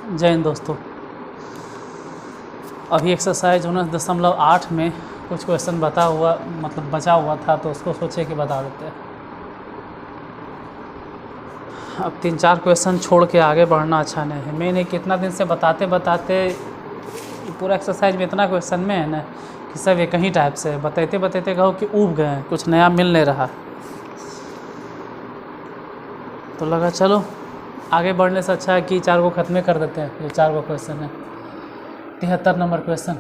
जय हिंद दोस्तों। अभी एक्सरसाइज 19.8 में कुछ क्वेश्चन बचा हुआ था, तो उसको सोचे कि बता देते हैं। अब 3-4 क्वेश्चन छोड़ के आगे बढ़ना अच्छा नहीं है। मैंने कितना दिन से बताते पूरा एक्सरसाइज में इतना क्वेश्चन में है ना कि सब एक ही टाइप से बताते कहो कि ऊब गए हैं, कुछ नया मिल नहीं रहा। तो लगा चलो आगे बढ़ने से अच्छा है कि 4 को ख़त्म कर देते हैं। ये 4 क्वेश्चन है। 73 नंबर क्वेश्चन,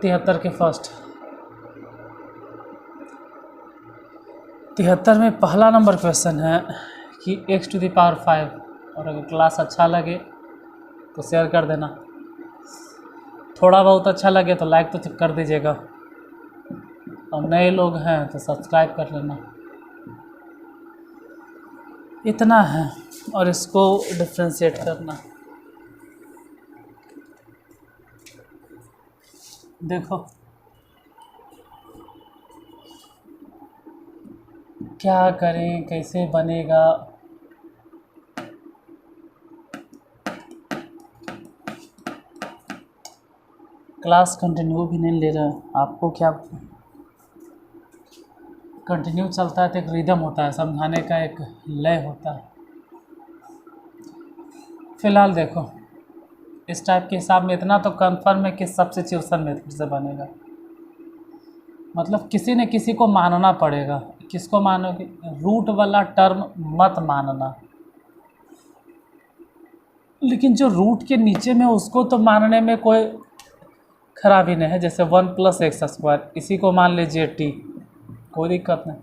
के फर्स्ट 73 में पहला नंबर क्वेश्चन है कि x⁵। और अगर क्लास अच्छा लगे तो शेयर कर देना, थोड़ा बहुत अच्छा लगे तो लाइक तो कर दीजिएगा, और नए लोग हैं तो सब्सक्राइब कर लेना। इतना है। और इसको डिफ्रेंशिएट करना। देखो क्या करें, कैसे बनेगा। क्लास कंटिन्यू भी नहीं ले रहा। आपको क्या कंटिन्यू चलता है तो एक रिदम होता है, समझाने का एक लय होता है। फिलहाल देखो इस टाइप के हिसाब में इतना तो कंफर्म है कि सब्स्टिट्यूशन मेथड से बनेगा। मतलब किसी न किसी को मानना पड़ेगा। किसको मानोगे? रूट वाला टर्म मत मानना, लेकिन जो रूट के नीचे में उसको तो मानने में कोई खराबी नहीं है। जैसे 1 + x², इसी को मान लीजिए t, कोई दिक्कत नहीं।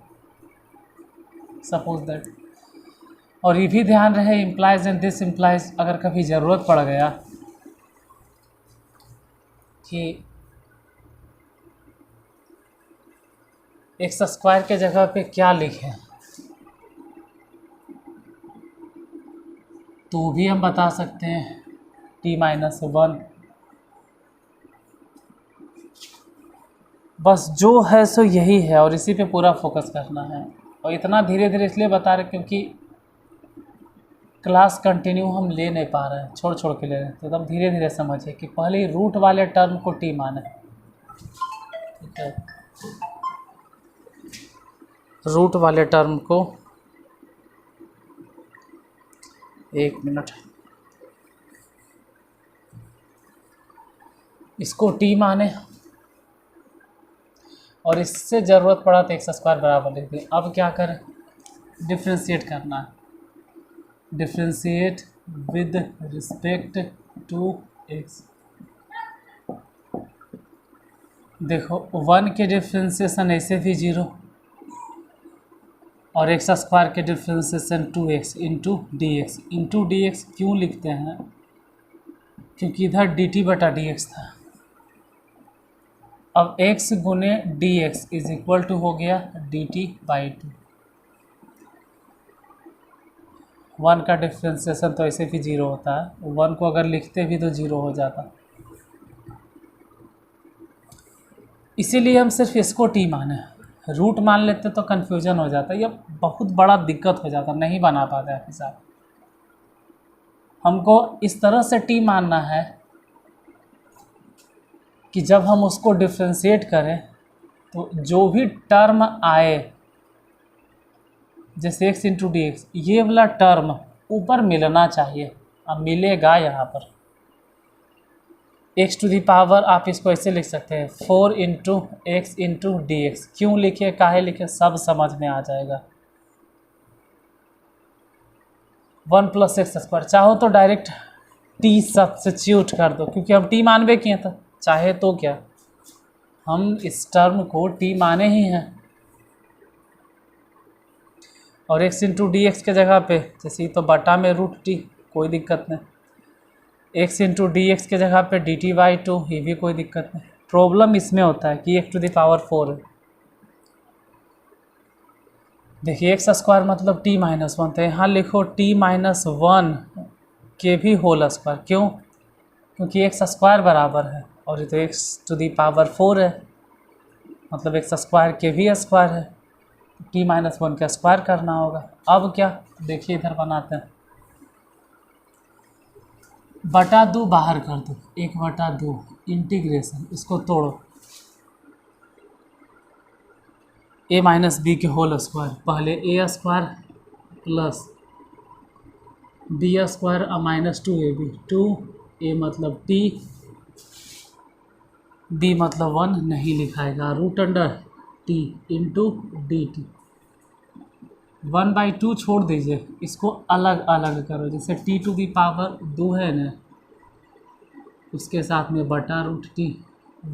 Suppose that. और ये भी ध्यान रहे इम्प्लाइज एंड दिस इम्प्लाइज, अगर कभी ज़रूरत पड़ गया कि x² के जगह पे क्या लिखें, तो भी हम बता सकते हैं t-1। बस जो है सो यही है, और इसी पे पूरा फोकस करना है। और इतना धीरे धीरे इसलिए बता रहे क्योंकि क्लास कंटिन्यू हम ले नहीं पा रहे हैं, छोड़ के ले रहे हैं। तो एकदम धीरे धीरे समझिए कि पहले रूट वाले टर्म को t माने। ठीक है, रूट वाले टर्म को, एक मिनट, इसको t माने, और इससे ज़रूरत पड़ा तो x² बराबर लिख दें। अब क्या करें? डिफ्रेंशिएट करना है। Differentiate with respect to x। देखो 1 के डिफ्रेंशिएशन ऐसे भी 0, और x² के डिफ्रेंशिएशन 2x इंटू dx क्यों लिखते हैं? क्योंकि इधर dt/dx था। अब x गुने dx इज इक्वल टू हो गया dt/2। 1 का डिफ्रेंशिएशन तो ऐसे भी 0 होता है, 1 को अगर लिखते भी तो 0 हो जाता। इसीलिए हम सिर्फ इसको t माने। रूट मान लेते तो कन्फ्यूजन हो जाता, यह बहुत बड़ा दिक्कत हो जाता, नहीं बना पाते हैं हिसाब। हमको इस तरह से t मानना है कि जब हम उसको डिफ्रेंशिएट करें तो जो भी टर्म आए, जैसे x इंटू dx, ये वाला टर्म ऊपर मिलना चाहिए। अब मिलेगा यहाँ पर x⁵। आप इसको ऐसे लिख सकते हैं 4 इंटू x इंटू dx। क्यों लिखे, काहे लिखे, सब समझ में आ जाएगा। 1 + x²। चाहो तो डायरेक्ट t सब्स्टिट्यूट कर दो, क्योंकि हम t मानवे किए थे। चाहे तो क्या, हम इस टर्म को t माने ही हैं। और x इंटू dx के जगह पे, जैसे तो बटा में √t, कोई दिक्कत नहीं। x इंटू dx के जगह पे dt/2, ये भी कोई दिक्कत नहीं। प्रॉब्लम इसमें होता है कि x⁴ है। देखिए x² मतलब t-1, तो यहाँ लिखो t-1 के भी होल स्क्वायर। क्यों? क्योंकि x² बराबर है, और ये तो x⁴ है, मतलब x² के भी स्क्वायर है। टी माइनस वन का स्क्वायर करना होगा। अब क्या, देखिए इधर बनाते हैं, बटा दो बाहर कर दो, 1/2 इंटीग्रेशन, इसको तोड़ो, ए माइनस बी के होल स्क्वायर, पहले A square plus B square minus 2ab, 2a मतलब टी, बी मतलब 1 नहीं लिखाएगा, root under T into D T. 1/2 छोड़ दीजिए, इसको अलग अलग करो, जैसे टी टू दी पावर 2 है ना, उसके साथ में बटा रूट टी,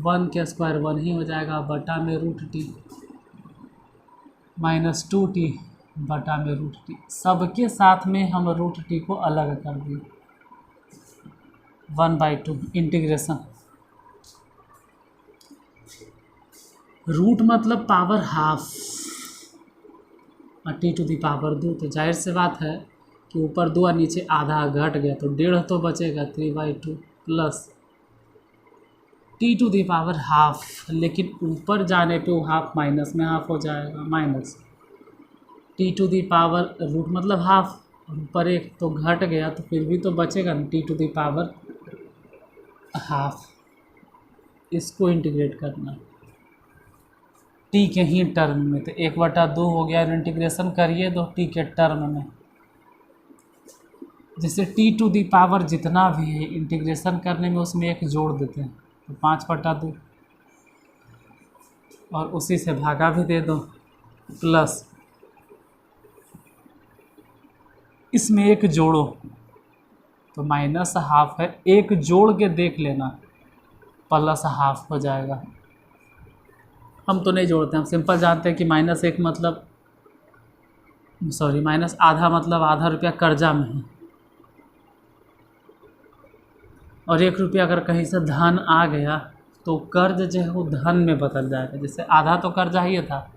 1 के स्क्वायर 1 ही हो जाएगा, बटा में रूट टी माइनस 2t बटा में रूट टी, सबके साथ में हम रूट टी को अलग कर दिए, 1/2 इंटीग्रेशन, रूट मतलब पावर हाफ और टी टू दी पावर 2, तो जाहिर से बात है कि ऊपर 2 और नीचे आधा घट गया तो 1.5 तो बचेगा, 3/2 plus T to the power half, लेकिन ऊपर जाने पे वो हाफ माइनस में हाफ हो जाएगा, minus T to the power root मतलब हाफ, ऊपर 1 तो घट गया तो फिर भी तो बचेगा ना, T to the power half, इसको इंटीग्रेट करना टी के ही टर्म में, तो 1/2 हो गया, इंटीग्रेशन करिए दो टी के टर्म में, जैसे टी टू दी पावर जितना भी है इंटीग्रेशन करने में उसमें 1 जोड़ देते हैं, तो 5/2 और उसी से भागा भी दे दो, प्लस इसमें 1 जोड़ो तो माइनस हाफ है, 1 जोड़ के देख लेना, प्लस हाफ हो जाएगा। हम तो नहीं जोड़ते, हम सिंपल जानते हैं कि -1 मतलब माइनस आधा मतलब आधा रुपया कर्जा में है, और 1 रुपया अगर कहीं से धन आ गया तो कर्ज जो है वो धन में बदल जाएगा, जैसे आधा तो कर्जा ही था,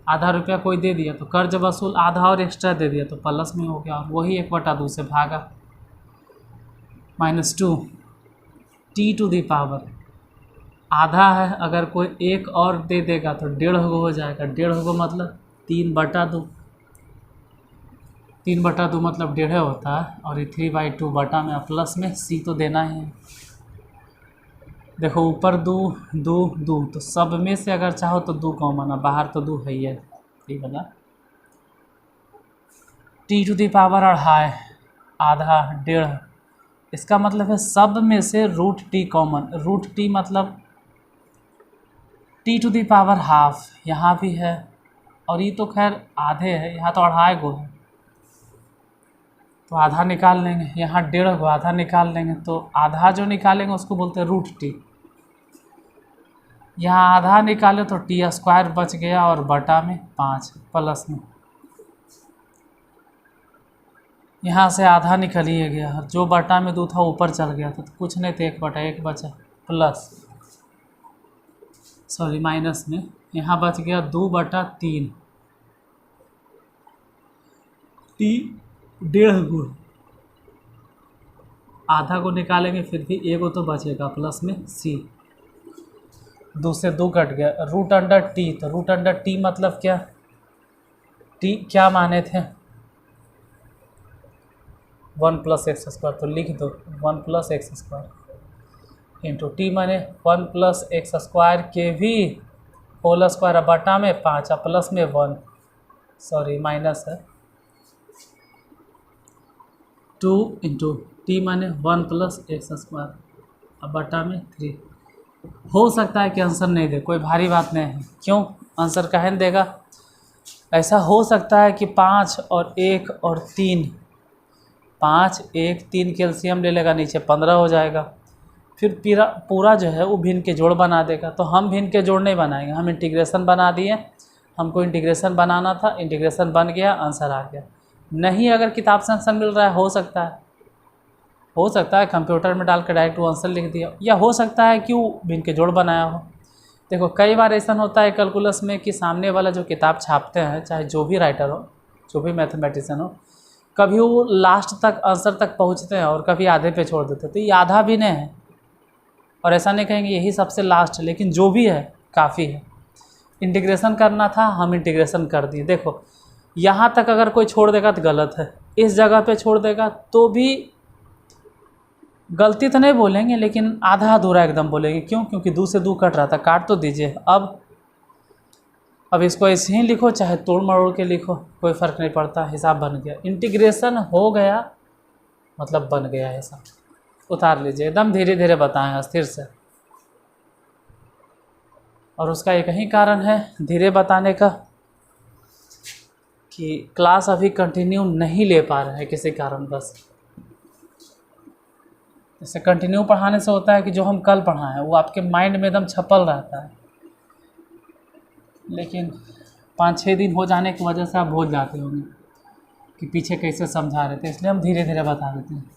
आधा रुपया कोई दे दिया तो कर्ज वसूल आधा और एक्स्ट्रा दे दिया तो प्लस में हो गया, और वही 1/2 से भागा, -2 टी टू दी पावर आधा है, अगर कोई 1 और दे देगा तो 1.5 हो जाएगा, 1.5 मतलब 3/2, 3/2 मतलब 1.5 होता है, और ये 3/2 बटा में प्लस में सी तो देना ही है, देखो ऊपर 2 2 2 तो सब में से अगर चाहो तो 2 कॉमन है, बाहर तो 2 है ही है, ठीक है ना, टी टू दी पावर अढ़ाई, आधा 1.5, इसका मतलब है सब में से root T common, root T मतलब T to the power half, यहाँ भी है, और ये तो खैर आधे है, यहाँ तो 2.5 गो है, तो आधा निकाल लेंगे, यहाँ 1.5 गो, आधा निकाल लेंगे, तो आधा जो निकालेंगे उसको बोलते हैं रूट टी, यहाँ आधा निकाले तो टी स्क्वायर बच गया, और बटा में 5 प्लस में, यहाँ से आधा निकलिए गया, जो बटा में 2 था ऊपर चल गया था, तो कुछ नहीं, तो 1/1 बचा, प्लस माइनस में, यहाँ बच गया 2/3, टी 1.5 गो, आधा को निकालेंगे फिर भी 1 तो बचेगा, प्लस में सी, 2 से 2 कट गया, रूट अंडर टी, तो रूट अंडर टी मतलब क्या, टी क्या माने थे, 1 + x², तो लिख दो 1 + x² इंटू टी माने 1 + x² के भी होल स्क्वायर, बटा में 5 प्लस में 1 माइनस है 2 इंटू टी माने 1 + x² अब बटा में 3, हो सकता है कि आंसर नहीं दे, कोई भारी बात नहीं है, क्यों आंसर काहे नहीं देगा, ऐसा हो सकता है कि 5 और 1 और 3, 5 1 3 कैल्शियम ले लेगा, नीचे 15 हो जाएगा, फिर पूरा जो है वो भिन्न के जोड़ बना देगा, तो हम भिन्न के जोड़ नहीं बनाएंगे, हम इंटीग्रेशन बना दिए, हमको इंटीग्रेशन बनाना था, इंटीग्रेशन बन गया, आंसर आ गया, नहीं अगर किताब से आंसर मिल रहा है, हो सकता है कंप्यूटर में डाल कर डायरेक्ट वो आंसर लिख दिया, या हो सकता है कि वो भिन्न के जोड़ बनाया हो। देखो कई बार ऐसा होता है कैलकुलस में कि सामने वाला जो किताब छापते हैं, चाहे जो भी राइटर हो, जो भी मैथमेटिशियन हो, कभी वो लास्ट तक आंसर तक पहुंचते हैं और कभी आधे पे छोड़ देते हैं, तो ये आधा भी नहीं है, और ऐसा नहीं कहेंगे यही सबसे लास्ट है, लेकिन जो भी है काफ़ी है, इंटीग्रेशन करना था, हम इंटीग्रेशन कर दिए। देखो यहाँ तक अगर कोई छोड़ देगा तो गलत है, इस जगह पे छोड़ देगा तो भी गलती तो नहीं बोलेंगे, लेकिन आधा अधूरा एकदम बोलेंगे। क्यों? क्योंकि 2 से 2 कट रहा था, काट तो दीजिए। अब इसको ऐसे ही लिखो, चाहे तोड़ मरोड़ के लिखो, कोई फ़र्क नहीं पड़ता, हिसाब बन गया। इंटीग्रेशन हो गया मतलब बन गया हिसाब। उतार लीजिए, एकदम धीरे धीरे बताएं, अस्थिर से। और उसका एक ही कारण है धीरे बताने का, कि क्लास अभी कंटिन्यू नहीं ले पा रहे हैं किसी कारण बस। जैसे कंटिन्यू पढ़ाने से होता है कि जो हम कल पढ़ाएं वो आपके माइंड में एकदम छपल रहता है, लेकिन 5-6 दिन हो जाने की वजह से आप भूल जाते होंगे कि पीछे कैसे समझा रहे थे, इसलिए हम धीरे धीरे बता देते हैं।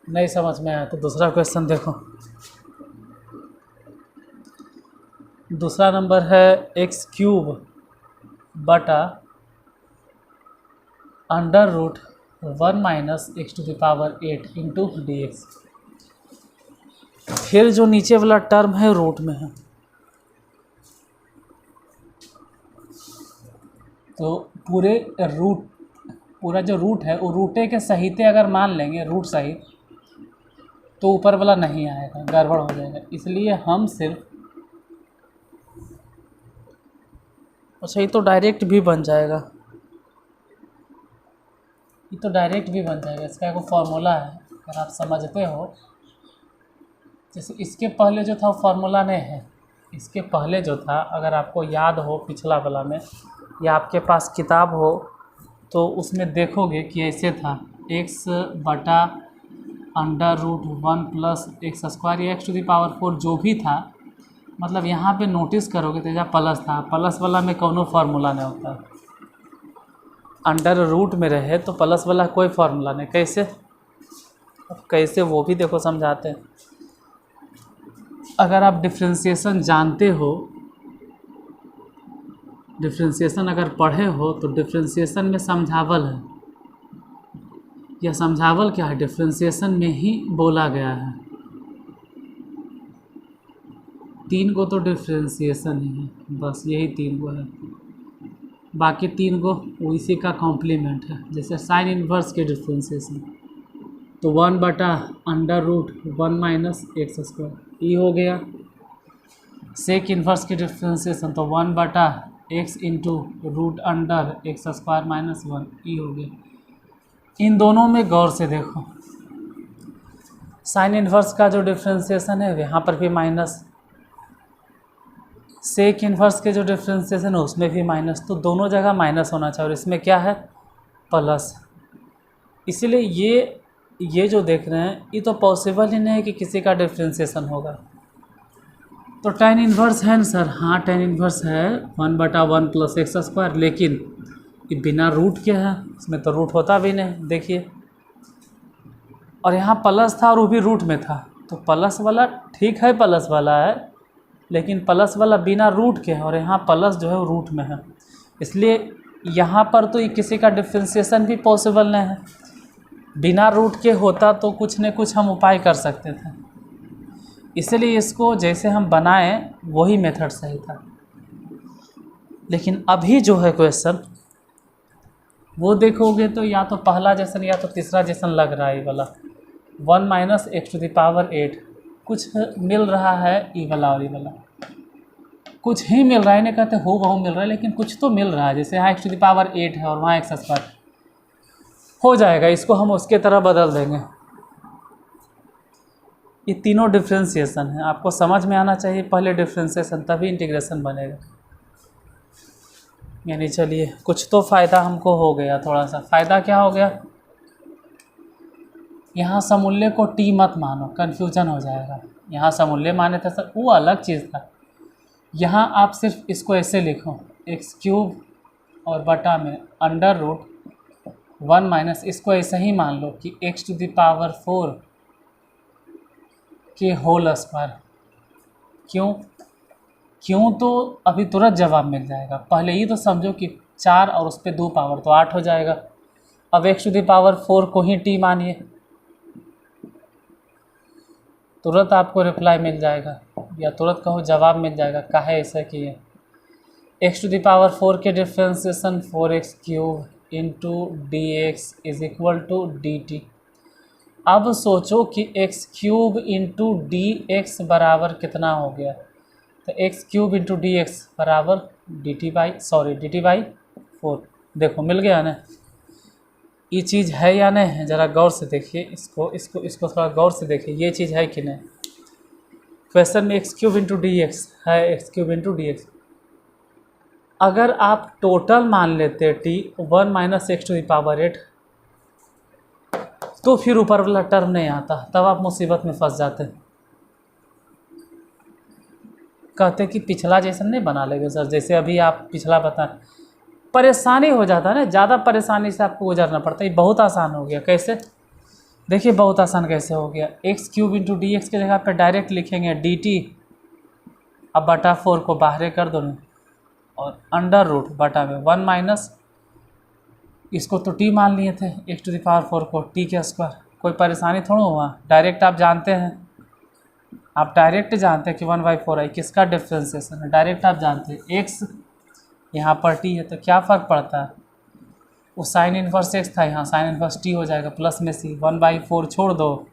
नहीं समझ में आया तो दूसरा क्वेश्चन देखो। दूसरा नंबर है x³ बटा √1 - x⁸ इंटू dx। फिर जो नीचे वाला टर्म है रूट में है, तो पूरा जो रूट है वो रूटे के सहिते अगर मान लेंगे, रूट सहित, तो ऊपर वाला नहीं आएगा, गड़बड़ हो जाएगा। इसलिए हम सिर्फ, अच्छा ये तो डायरेक्ट भी बन जाएगा, ये तो डायरेक्ट भी बन जाएगा। इसका एक फॉर्मूला है, अगर आप समझते हो। जैसे इसके पहले जो था वो फार्मूला नहीं है, इसके पहले जो था अगर आपको याद हो पिछला वाला में, या आपके पास किताब हो तो उसमें देखोगे कि ऐसे था, x बटा √1 + x² या x⁴ जो भी था। मतलब यहाँ पे नोटिस करोगे तो जहाँ प्लस था, प्लस वाला में कोनो फार्मूला नहीं होता। अंडर रूट में रहे तो प्लस वाला कोई फार्मूला नहीं। कैसे वो भी देखो समझाते हैं। अगर आप डिफ्रेंशिएशन जानते हो, डिफ्रेंशिएशन अगर पढ़े हो, तो डिफ्रेंशिएशन में समझावल है। यह समझावल क्या है? डिफ्रेंशिएशन में ही बोला गया है। 3 गो तो डिफ्रेंशिएशन ही है, बस यही 3 गो है। बाकी 3 गो इसी का कॉम्प्लीमेंट है। जैसे साइन इन्वर्स के डिफ्रेंशिएशन, तो 1 बटा √1 - x², ये हो गया। सेक इन्वर्स की डिफ्रेंशिएशन तो 1 बटा x इंटू √x² - 1, ये हो गया। इन दोनों में गौर से देखो, साइन इन्वर्स का जो डिफ्रेंशिएशन है यहाँ पर भी माइनस, सेक इन्वर्स के जो डिफ्रेंशिएशन है उसमें भी माइनस, तो दोनों जगह माइनस होना चाहिए। और इसमें क्या है? प्लस। इसीलिए ये जो देख रहे हैं ये तो पॉसिबल ही नहीं है कि किसी का डिफ्रेंशिएशन होगा। तो tan इन्वर्स है ना सर? हाँ tan इन्वर्स है 1 बटा 1 + x², लेकिन ये बिना रूट के है, इसमें तो रूट होता भी नहीं, देखिए। और यहाँ प्लस था और वो भी रूट में था, तो प्लस वाला ठीक है, प्लस वाला है, लेकिन प्लस वाला बिना रूट के है, और यहाँ प्लस जो है वो रूट में है। इसलिए यहाँ पर तो ये किसी का डिफ्रेंशिएशन भी पॉसिबल नहीं है। बिना रूट के होता तो कुछ न कुछ हम उपाय कर सकते थे। इसलिए इसको जैसे हम बनाएं वही मेथड सही था। लेकिन अभी जो है क्वेश्चन वो देखोगे तो या तो पहला जैसन या तो तीसरा जैसन लग रहा है। ये वाला 1 - x⁸ कुछ मिल रहा है, ये वाला और ये वाला कुछ ही मिल रहा है। नहीं कहते हो बहु मिल रहा है, लेकिन कुछ तो मिल रहा है। जैसे यहाँ x⁸ है और वहाँ x² हो जाएगा, इसको हम उसके तरह बदल देंगे। ये तीनों डिफ्रेंशिएशन है, आपको समझ में आना चाहिए पहले डिफ्रेंशिएशन, तभी इंटीग्रेशन बनेगा। यानी चलिए कुछ तो फ़ायदा हमको हो गया। थोड़ा सा फ़ायदा क्या हो गया? यहाँ समूल्य को t मत मानो, कन्फ्यूजन हो जाएगा। यहाँ समूल्य माने थे सर, वो अलग चीज़ था। यहाँ आप सिर्फ इसको ऐसे लिखो, x³ और बटा में √1 - इसको ऐसे ही मान लो कि x⁴ के होल स्क्वायर। क्यों? क्यों तो अभी तुरंत जवाब मिल जाएगा, पहले ही तो समझो कि 4 और उस पर 2 पावर तो 8 हो जाएगा। अब x⁴ को ही t मानिए, तुरंत आपको रिप्लाई मिल जाएगा या तुरंत कहो जवाब मिल जाएगा। काहे ऐसा किए, x⁴ के differentiation 4x³ into dx is equal to dt। अब सोचो कि x³ इंटू dx बराबर कितना हो गया, तो x³ इंटू dx बराबर dt/4। देखो मिल गया ना, ये चीज़ है या नहीं है, ज़रा गौर से देखिए, इसको थोड़ा गौर से देखिए, ये चीज़ है कि नहीं। क्वेश्चन में x³ इंटू dx है, x³ इंटू dx। अगर आप टोटल मान लेते t 1 - x⁴ तो फिर ऊपर वाला टर्म नहीं आता, तब आप मुसीबत में फंस जाते। कहते कि पिछला जैसा नहीं बना लेंगे सर, जैसे अभी आप पिछला बताएं, परेशानी हो जाता है ना, ज़्यादा परेशानी से आपको गुजरना पड़ता है। ये बहुत आसान हो गया। कैसे देखिए, बहुत आसान कैसे हो गया, x³ इंटू dx के जगह पे डायरेक्ट लिखेंगे dt। अब बटा 4 को बाहर कर दो और अंडर रूट बटा में 1 - इसको तो t मान लिए थे, x⁴ को t²। कोई परेशानी थोड़ा हुआ, डायरेक्ट आप जानते हैं, कि 1/4 है, किसका डिफ्रेंसिएशन है, डायरेक्ट आप जानते हैं। x यहाँ पर t है तो क्या फ़र्क पड़ता है, वो साइन इन्वर्स x था, यहाँ साइन इन्वर्स t हो जाएगा, प्लस में c 1/4 छोड़ दो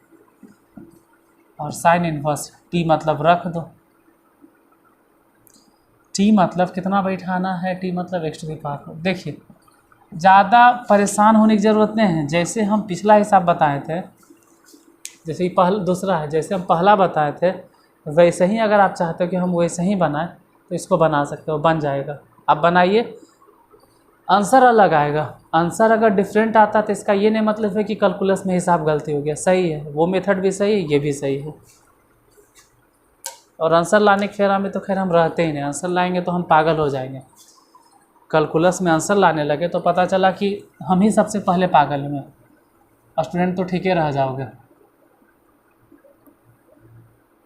और साइन इन्वर्स t मतलब रख दो। t मतलब कितना बैठाना है, t मतलब x⁴। देखिए ज़्यादा परेशान होने की ज़रूरत नहीं है। जैसे हम पिछला हिसाब बताए थे, जैसे ही दूसरा है, जैसे हम पहला बताए थे, वैसे ही अगर आप चाहते हो कि हम वैसे ही बनाएं तो इसको बना सकते हो, बन जाएगा। आप बनाइए, आंसर अलग आएगा। आंसर अगर डिफरेंट आता तो इसका ये नहीं मतलब है कि कैलकुलस में हिसाब गलती हो गया, सही है, वो मेथड भी सही है, ये भी सही है। और आंसर लाने के फेरा में तो खैर हम रहते ही नहीं, आंसर लाएंगे तो हम पागल हो जाएंगे। कैलकुलस में आंसर लाने लगे तो पता चला कि हम ही सबसे पहले पागल हुए, स्टूडेंट तो ठीक ही रह जाओगे।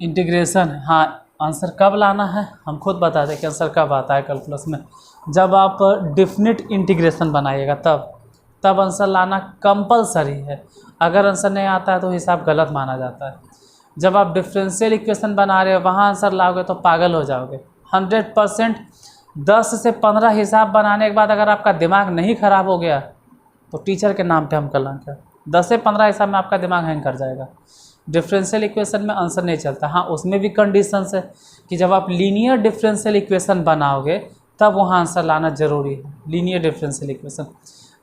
इंटीग्रेशन, हाँ, आंसर कब लाना है हम खुद बता दें कि आंसर कब आता है कैलकुलस में। जब आप डिफिनिट इंटीग्रेशन बनाइएगा तब आंसर लाना कंपलसरी है। अगर आंसर नहीं आता है तो हिसाब गलत माना जाता है। जब आप डिफरेंशियल इक्वेशन बना रहे हो वहाँ आंसर लाओगे तो पागल हो जाओगे 100%। 10 से 15 हिसाब बनाने के बाद अगर आपका दिमाग नहीं ख़राब हो गया तो टीचर के नाम पे हम कलंक है। 10 से 15 हिसाब में आपका दिमाग हैंग कर जाएगा। डिफरेंशियल इक्वेशन में आंसर नहीं चलता। हाँ, उसमें भी कंडीशंस है कि जब आप लीनियर डिफरेंशियल इक्वेशन बनाओगे तब वहाँ आंसर लाना ज़रूरी है। लीनियर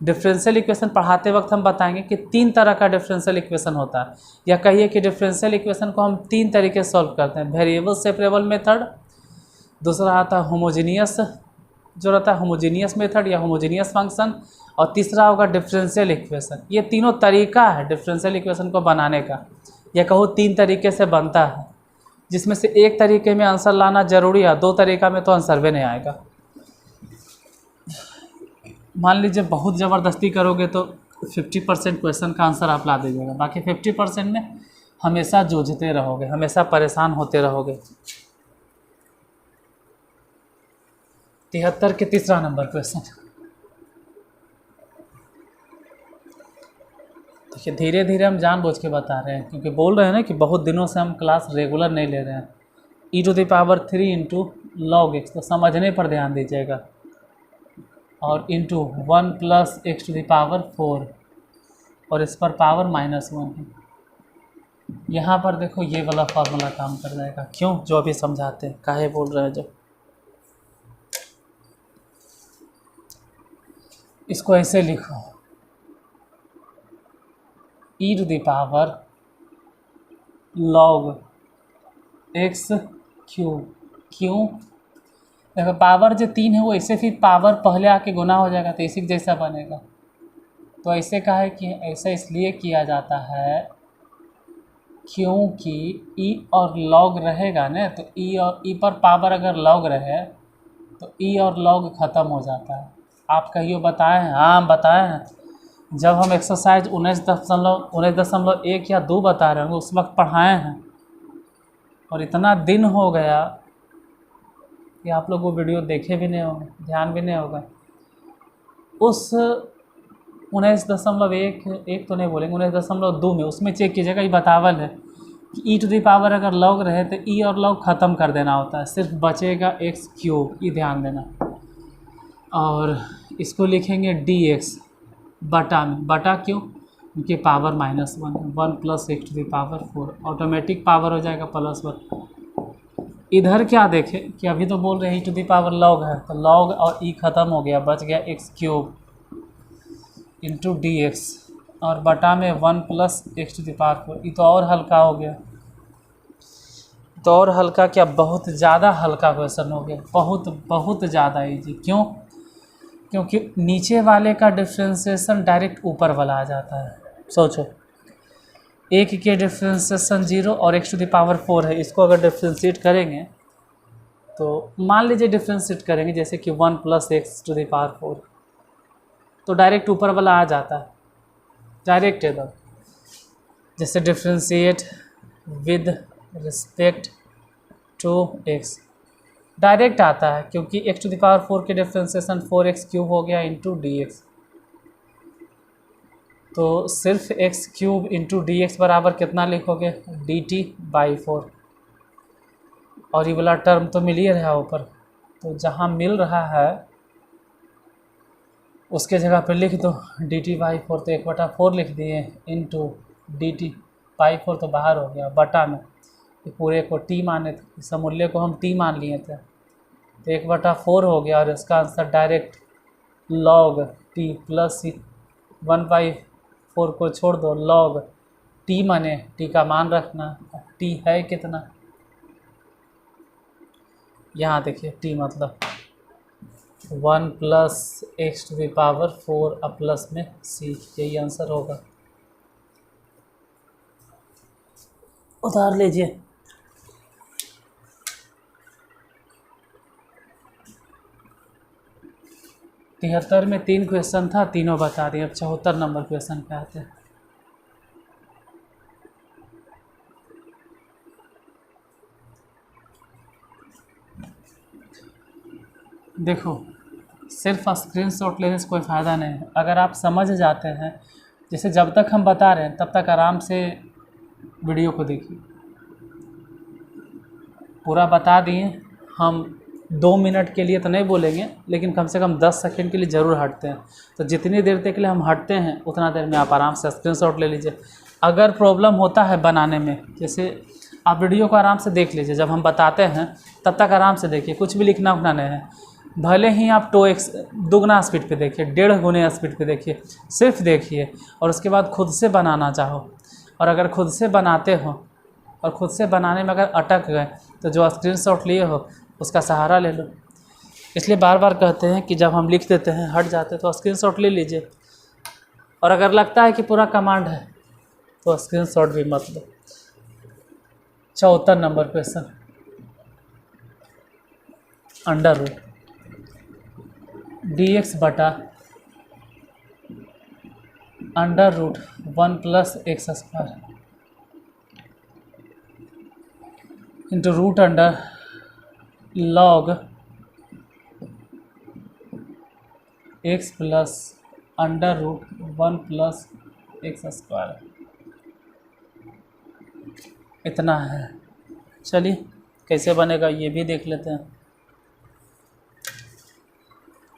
डिफरेंशियल इक्वेशन पढ़ाते वक्त हम बताएंगे कि 3 तरह का डिफरेंशियल इक्वेशन होता है, या कहिए कि डिफरेंशियल इक्वेशन को हम 3 तरीके से सॉल्व करते हैं। वेरिएबल सेपरेबल मेथड, दूसरा आता है होमोजीनियस, जो रहता है होमोजीनियस मेथड या होमोजीनियस फंक्शन, और तीसरा होगा डिफरेंशियल इक्वेशन। ये तीनों तरीका है डिफरेंशियल इक्वेशन को बनाने का, या कहो 3 तरीके से बनता है, जिसमें से एक तरीके में आंसर लाना ज़रूरी है, 2 तरीका में तो आंसर भी नहीं आएगा। मान लीजिए बहुत ज़बरदस्ती करोगे तो 50% क्वेश्चन का आंसर आप ला दीजिएगा, बाकी 50% में हमेशा जूझते रहोगे, हमेशा परेशान होते रहोगे। 73 के तीसरा नंबर क्वेश्चन। देखिए धीरे धीरे हम जानबूझ के बता रहे हैं, क्योंकि बोल रहे हैं ना कि बहुत दिनों से हम क्लास रेगुलर नहीं ले रहे हैं। e⁻³ इंटू log x, तो समझने पर ध्यान दीजिएगा, और इंटू 1 + x⁴, और इस पर पावर -1 है। यहाँ पर देखो ये वाला फार्मूला काम कर जाएगा। क्यों? जो अभी समझाते हैं, काहे बोल रहे हैं जो। इसको ऐसे लिखो, e⁻log x³। क्यों? देखो पावर जो 3 है वो ऐसे फिर पावर पहले आके गुना हो जाएगा तो इसी जैसा बनेगा। तो ऐसे कहा है कि ऐसा इसलिए किया जाता है क्योंकि e और log रहेगा ना, तो e और e पर पावर अगर log रहे तो e और log ख़त्म हो जाता है। आप कहियो बताए हैं? हाँ बताए हैं। जब हम एक्सरसाइज 19.1 या 2 बता रहे होंगे उस वक्त पढ़ाए हैं, और इतना दिन हो गया कि आप लोग वो वीडियो देखे भी नहीं होंगे, ध्यान भी नहीं होगा। उस 19.1 तो नहीं बोलेंगे, 19.2 में उसमें चेक कीजिएगा, ये बतावल है कि ई टू दी पावर अगर लॉग रहे तो ई और लॉग ख़त्म कर देना होता है, सिर्फ बचेगा एक्स क्यूब, ये ध्यान देना। और इसको लिखेंगे डी एक्स बटा में, बटा क्यों? क्योंकि पावर -1 है, 1 + x to the power 4, automatic power हो जाएगा +1। इधर क्या देखें कि अभी तो बोल रहे हैं ई टू दी पावर लॉग है, तो लॉग और ई ख़त्म हो गया, बच गया x cube into D x, और बटा में 1 + x टू दी पावर 4। ये तो और हल्का हो गया, तो और हल्का क्या, बहुत ज़्यादा हल्का क्वेश्चन हो गया, बहुत ज़्यादा ईजी। क्यों? क्योंकि नीचे वाले का डिफ्रेंशिएशन डायरेक्ट ऊपर वाला आ जाता है। सोचो, एक के डिफ्रेंशिएशन 0 और x टू दी पावर 4 है, इसको अगर डिफ्रेंशिएट करेंगे तो मान लीजिए डिफ्रेंशिएट करेंगे जैसे कि 1 + x टू दी पावर 4, तो डायरेक्ट ऊपर वाला आ जाता है, डायरेक्ट एकदम। जैसे differentiate with respect to x, direct आता है, क्योंकि x टू दी पावर 4 के डिफ्रेंशिएशन 4x³ हो गया इंटू dx, तो सिर्फ x³ इंटू dx बराबर कितना लिखोगे, dt/4। और ये वाला टर्म तो मिल ही रहा है ऊपर, तो जहाँ मिल रहा है उसके जगह पर लिख दो dt/4, तो 1/4 लिख दिए इंटू dt/4, तो बाहर हो गया, बटा में पूरे को t माने थे, इस मूल्य को हम t मान लिए थे, तो 1/4 हो गया, और इसका answer direct log t plus 1/4 को छोड़ दो, log t माने t का मान रखना, t है कितना, यहाँ देखिए t मतलब 1 + x टू दी पावर 4 अब प्लस में c, यही आंसर होगा। उतार लीजिए। तिहत्तर में 3 क्वेश्चन था, तीनों बता दिए। अब 74 नंबर क्वेश्चन पे आते हैं। देखो, सिर्फ स्क्रीनशॉट लेने से कोई फ़ायदा नहीं है, अगर आप समझ जाते हैं, जैसे जब तक हम बता रहे हैं तब तक आराम से वीडियो को देखिए, पूरा बता दिए हम। 2 मिनट के लिए तो नहीं बोलेंगे, लेकिन कम से कम 10 सेकंड के लिए ज़रूर हटते हैं, तो जितनी देर तक के लिए हम हटते हैं उतना देर में आप आराम से स्क्रीनशॉट ले लीजिए। अगर प्रॉब्लम होता है बनाने में, जैसे आप वीडियो को आराम से देख लीजिए, जब हम बताते हैं तब तक आराम से देखिए, कुछ भी लिखना उखना नहीं है, भले ही आप 2x दुगना स्पीड पे देखिए, 1.5 गुने स्पीड पे देखिए, सिर्फ देखिए, और उसके बाद खुद से बनाना चाहो, और अगर खुद से बनाते हो और खुद से बनाने में अगर अटक गए तो जो स्क्रीनशॉट लिए हो उसका सहारा ले लो। इसलिए बार बार कहते हैं कि जब हम लिख देते हैं हट जाते तो स्क्रीनशॉट ले लीजिए, और अगर लगता है कि पूरा कमांड है तो स्क्रीनशॉट भी मत लो। 74 number question, under root dx बटा under root 1 + x² into root under log x plus under root 1 + x², इतना है। चलिए कैसे बनेगा ये भी देख लेते हैं।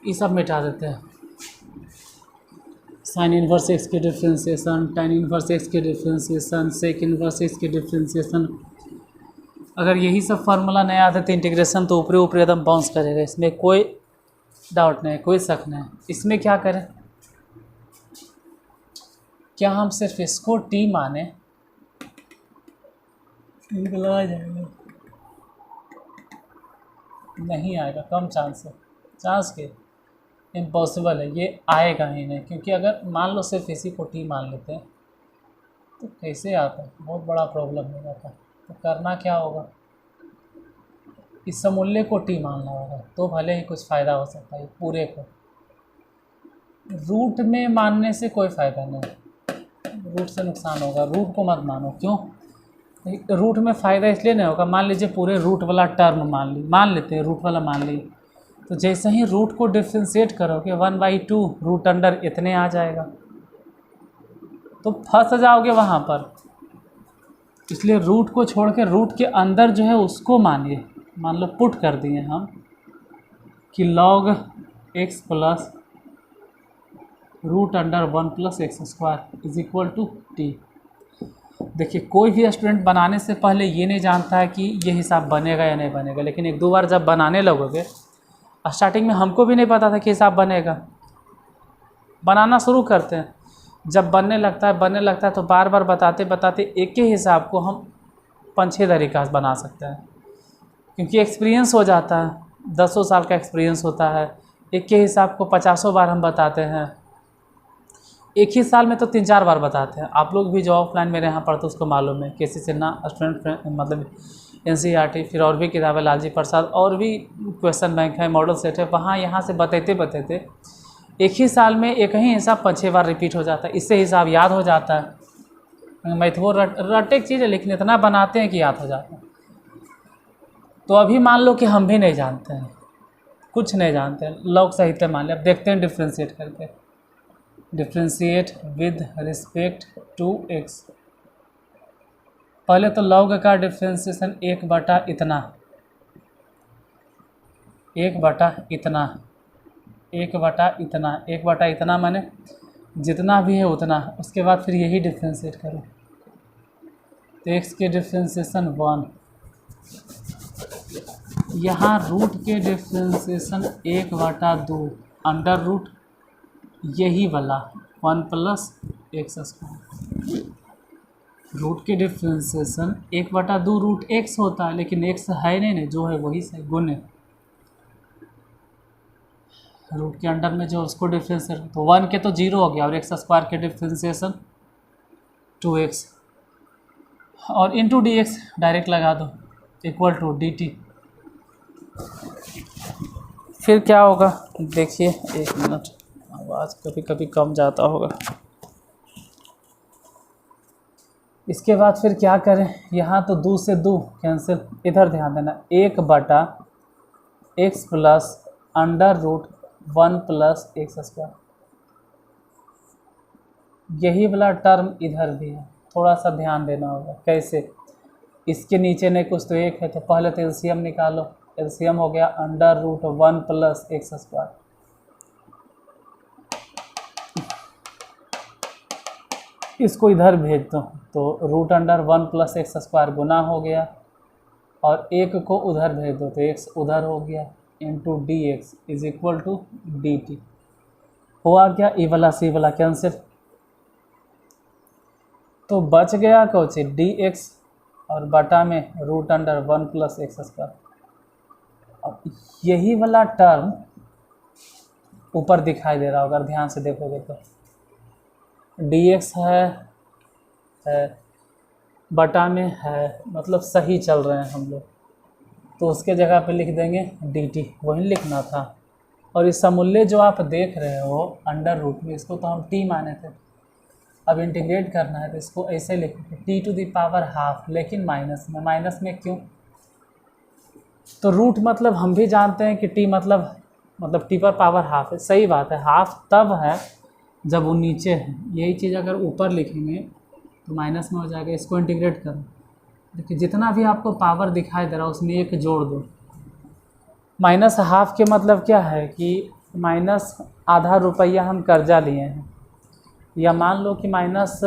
ये सब मिटा देते हैं, साइन इनवर्स x के डिफ्रेंशिएशन, tan इनवर्स x के डिफ्रेंशिएशन, सेक इनवर्स x के डिफ्रेंशिएशन। अगर यही सब फार्मूला नहीं आता तो इंटीग्रेशन तो ऊपरी ऊपरी एकदम बाउंस करेगा, इसमें कोई डाउट नहीं, कोई शक नहीं। इसमें क्या करें, क्या हम सिर्फ इसको t माने, आ जाएगा, नहीं आएगा, कम चांस है, चांस के इम्पॉसिबल है, ये आएगा ही नहीं। क्योंकि अगर मान लो सिर्फ इसी को t मान लेते हैं तो कैसे आता, बहुत बड़ा प्रॉब्लम हो जाता। तो करना क्या होगा, इस समूल्य को t मानना होगा, तो भले ही कुछ फ़ायदा हो सकता है। पूरे को रूट में मानने से कोई फ़ायदा नहीं, रूट से नुकसान होगा, रूट को मत मानो। क्यों? रूट में फ़ायदा इसलिए नहीं होगा, मान लीजिए पूरे रूट वाला टर्म मान लेते हैं, रूट वाला मान लीजिए, तो जैसे ही रूट को डिफ्रेंशिएट करोगे 1/2 रूट अंडर इतने आ जाएगा, तो फंस जाओगे वहाँ पर। इसलिए रूट को छोड़ के रूट के अंदर जो है उसको मानिए, मान लो पुट कर दिए हम कि log x plus root under 1 + x² is equal to T. देखिए कोई भी स्टूडेंट बनाने से पहले ये नहीं जानता है कि ये हिसाब बनेगा या नहीं बनेगा, लेकिन एक दो बार जब बनाने लगोगे, स्टार्टिंग में हमको भी नहीं पता था कि हिसाब बनेगा, बनाना शुरू करते हैं, जब बनने लगता है तो बार बार बताते बताते एक ही हिसाब को हम 5-6 तरीक़ा से बना सकते हैं, क्योंकि एक्सपीरियंस हो जाता है, 10 साल का एक्सपीरियंस होता है। एक के हिसाब को 50 बार हम बताते हैं, एक ही साल में तो 3-4 बार बताते हैं। आप लोग भी जो ऑफलाइन मेरे यहाँ पढ़ते उसको मालूम है, किसी से ना स्टूडेंट मतलब NCERT, फिर और भी किताबें लालजी प्रसाद और भी क्वेश्चन बैंक है, मॉडल सेट है, वहाँ यहाँ से बताते एक ही साल में एक ही हिसाब 5-6 बार रिपीट हो जाता है, इससे हिसाब याद हो जाता है। मैथ वो रटे एक चीज़ है, लेकिन इतना बनाते हैं कि याद हो जाता है। तो अभी मान लो कि हम भी नहीं जानते हैं, कुछ नहीं जानते हैं, लॉग साहित्य मान लिया। अब देखते हैं डिफ्रेंशिएट करके, differentiate with respect to x। पहले तो लॉग का डिफ्रेंशिएशन 1/इतना, 1/इतना माने जितना भी है उतना, उसके बाद फिर यही डिफ्रेंशिएट करो, तो x के डिफ्रेंशिएशन 1, यहाँ रूट के डिफ्रेंशिएशन 1/2 अंडर रूट यही वाला 1 + x²। रूट के डिफ्रेंशिएशन 1/2 रूट x होता है, लेकिन x है नहीं, जो है वही सही गुने रूट के अंडर में जो उसको डिफ्रेंशिएट, तो 1 के तो 0 हो गया, और x² के डिफ्रेंशिएशन 2x, और इंटू dx डायरेक्ट लगा दो इक्वल टू dt। फिर क्या होगा देखिए, 1 मिनट, आवाज़ कभी कभी कम जाता होगा। इसके बाद फिर क्या करें, यहाँ तो 2 से 2 कैंसिल, इधर ध्यान देना, 1/x plus under root 1 + x², यही वाला टर्म इधर भी है, थोड़ा सा ध्यान देना होगा। कैसे, इसके नीचे नहीं कुछ तो 1 है, तो पहले तो एलसीएम निकालो, एलसीएम हो गया अंडर रूट 1 + x²। इसको इधर भेज दो, तो रूट अंडर 1 + x² गुना हो गया, और 1 को उधर भेज दो, तो x उधर हो गया, into dx is equal to dt। हुआ क्या, ई वाला सी वाला कैंसिल, तो बच गया कुछ dx और बटा में रूट अंडर 1 + x²। अब यही वाला टर्म ऊपर दिखाई दे रहा होगा, अगर ध्यान से देखोगे तो dx है बटा में है, मतलब सही चल रहे हैं हम लोग, तो उसके जगह पे लिख देंगे dt, वही लिखना था। और इस समूल्य जो आप देख रहे हो अंडर रूट में, इसको तो हम t माने थे, अब इंटीग्रेट करना है तो इसको ऐसे लिखेंगे t⁻², लेकिन माइनस में क्यों, तो रूट मतलब हम भी जानते हैं कि t मतलब t⁻½ है, सही बात है, हाफ तब है जब वो नीचे है, यही चीज़ अगर ऊपर लिखेंगे तो माइनस में हो जाएगा। इसको इंटीग्रेट करो, देखिए जितना भी आपको पावर दिखाई दे रहा है उसमें 1 जोड़ दो। -½ के मतलब क्या है कि -आधा रुपया हम कर्जा लिए हैं, या मान लो कि माइनस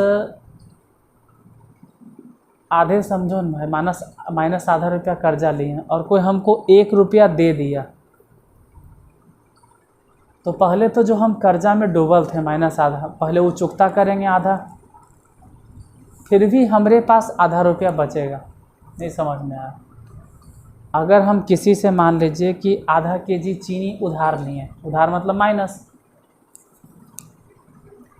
आधे समझो न, माइनस आधा रुपया कर्जा लिए हैं, और कोई हमको 1 रुपया दे दिया, तो पहले तो जो हम कर्जा में डूबल थे -आधा, पहले वो चुकता करेंगे आधा, फिर भी हमारे पास आधा रुपया बचेगा। नहीं समझ में आया, अगर हम किसी से मान लीजिए कि आधा kg चीनी उधार लिए, उधार मतलब माइनस,